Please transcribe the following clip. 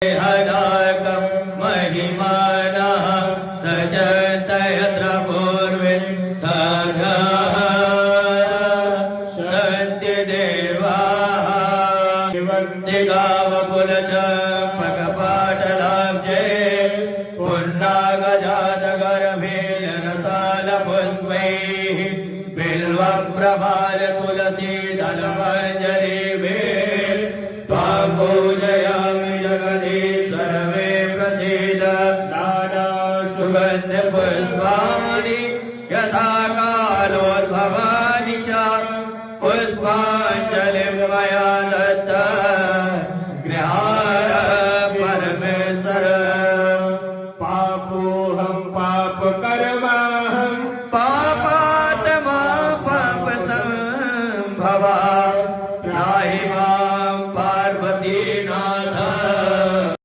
हदाकं महिमानः सचत यत्र पूर्वे सघः सत्यदेवाः दिगावपुलच पकपाटलाब्जे पुन्नागजातगर्भेलरसालपुष्पैः बिल्वप्रभाल तुलसीदलमञ्जरीभिः त्वां पूजयामि जगदीश सर्वे प्रसीद नाना सुगन्धपुष्पाणि यथा